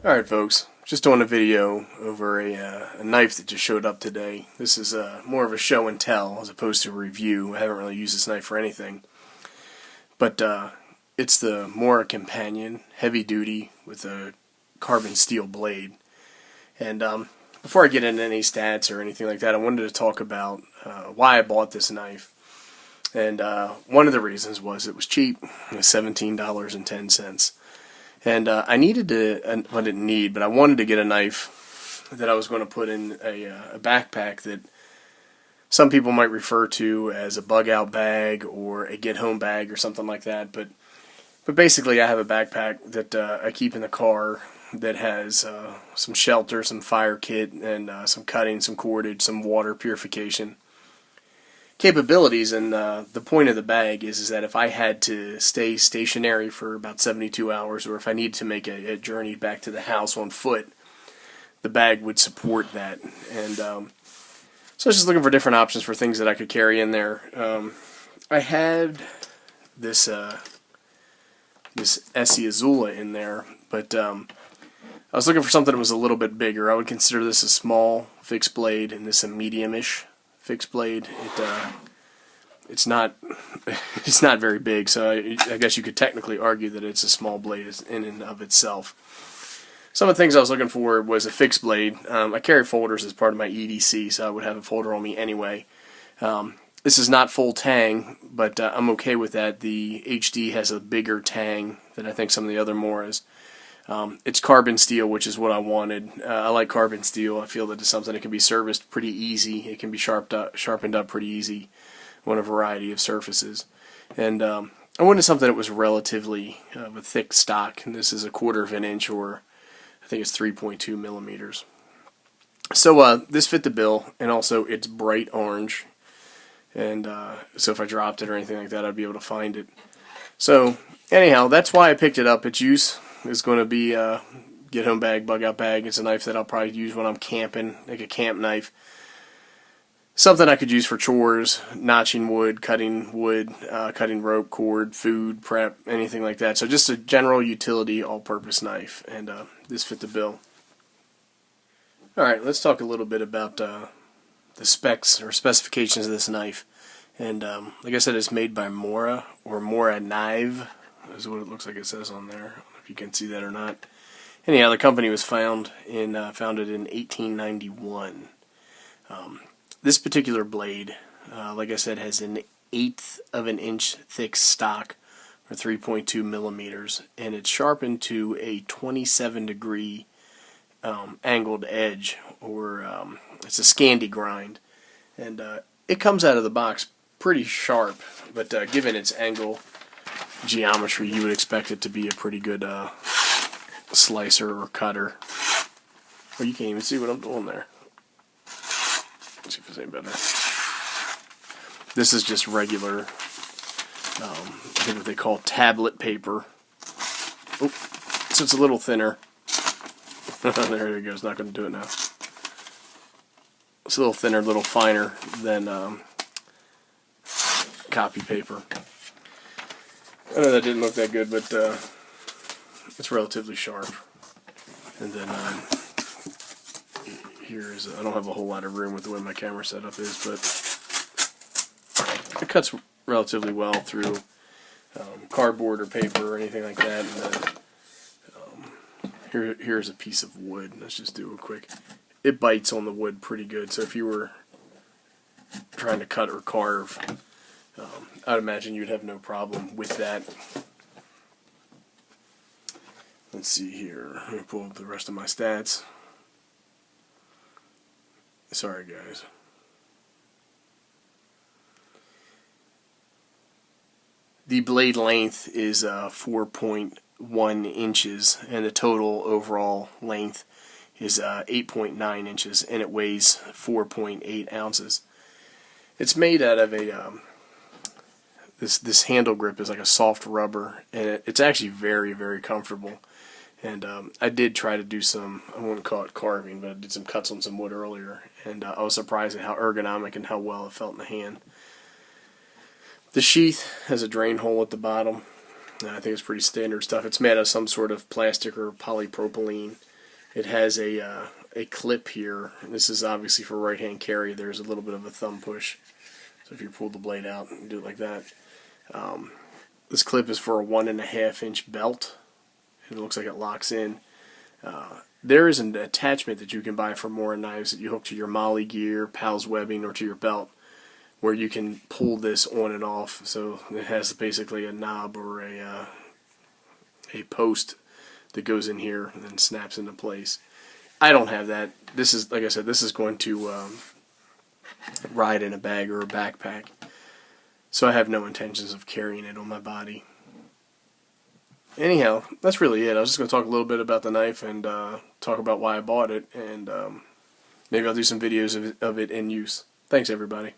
Alright folks, just doing a video over a knife that just showed up today. This is more of a show and tell as opposed to a review. I haven't really used this knife for anything. But it's the Mora Companion, heavy duty with a carbon steel blade. And before I get into any stats or anything like that, I wanted to talk about why I bought this knife. And one of the reasons was it was cheap. It was $17.10. And I needed to, I didn't need, but I wanted to get a knife that I was going to put in a backpack that some people might refer to as a bug out bag or a get home bag or something like that. But basically I have a backpack that I keep in the car that has some shelter, some fire kit, and some cutting, some cordage, some water purification capabilities. And the point of the bag is that if I had to stay stationary for about 72 hours, or if I needed to make a journey back to the house on foot, the bag would support that. And so I was just looking for different options for things that I could carry in there. I had this Essie Azula in there, but I was looking for something that was a little bit bigger. I would consider this a small fixed blade and this a medium-ish fixed blade. It's not very big, so I guess you could technically argue that it's a small blade in and of itself. Some of the things I was looking for was a fixed blade. I carry folders as part of my EDC, so I would have a folder on me anyway. This is not full tang, but I'm okay with that. The HD has a bigger tang than I think some of the other Moras. It's carbon steel, which is what I wanted. I like carbon steel. I feel that it's something that can be serviced pretty easy. It can be sharpened up pretty easy on a variety of surfaces. And I wanted something that was relatively of a thick stock. And this is 1/4 of an inch, or I think it's 3.2 millimeters. So this fit the bill, and also it's bright orange. And so if I dropped it or anything like that, I'd be able to find it. So anyhow, that's why I picked it up. Its use is going to be a get home bag, bug out bag. It's a knife that I'll probably use when I'm camping, like a camp knife. Something I could use for chores, notching wood, cutting rope, cord, food, prep, anything like that. So just a general utility, all-purpose knife, and this fit the bill. Alright, let's talk a little bit about the specs or specifications of this knife. And like I said, it's made by Mora, or Mora Knife, is what it looks like it says on there. I don't know if you can see that or not. Anyhow, the company was founded in 1891. This particular blade, like I said, has an 1/8 of an inch thick stock, or 3.2 millimeters, and it's sharpened to a 27-degree angled edge, or it's a Scandi grind. And it comes out of the box pretty sharp, but given its angle geometry, you would expect it to be a pretty good slicer or cutter. Well, you can't even see what I'm doing there. Let's see if it's any better. This is just regular, I think what they call tablet paper. Oh, so it's a little thinner. There it goes, not going to do it now. It's a little thinner, a little finer than copy paper. I know that didn't look that good, but it's relatively sharp. And then here's, I don't have a whole lot of room with the way my camera setup is, but it cuts relatively well through cardboard or paper or anything like that. And then here's a piece of wood. Let's just do it quick. It bites on the wood pretty good, so if you were trying to cut or carve, I'd imagine you'd have no problem with that. Let's see here. Let me pull up the rest of my stats. Sorry, guys. The blade length is 4.1 inches, and the total overall length is 8.9 inches, and it weighs 4.8 ounces. It's made out of a this handle grip is like a soft rubber, and it's actually very, very comfortable. And I did try to do some, I wouldn't call it carving, but I did some cuts on some wood earlier, and I was surprised at how ergonomic and how well it felt in the hand. The sheath has a drain hole at the bottom. I think it's pretty standard stuff. It's made out of some sort of plastic or polypropylene. It has a clip here. This is obviously for right-hand carry. There's a little bit of a thumb push. So if you pull the blade out and do it like that. This clip is for a 1.5-inch belt. It looks like it locks in. There is an attachment that you can buy for Mora knives that you hook to your Molly gear, Pal's webbing, or to your belt, where you can pull this on and off. So it has basically a knob or a post that goes in here and then snaps into place. I don't have that. This is, like I said, this is going to ride in a bag or a backpack. So I have no intentions of carrying it on my body. Anyhow, that's really it. I was just going to talk a little bit about the knife and talk about why I bought it, and maybe I'll do some videos of it in use. Thanks, everybody.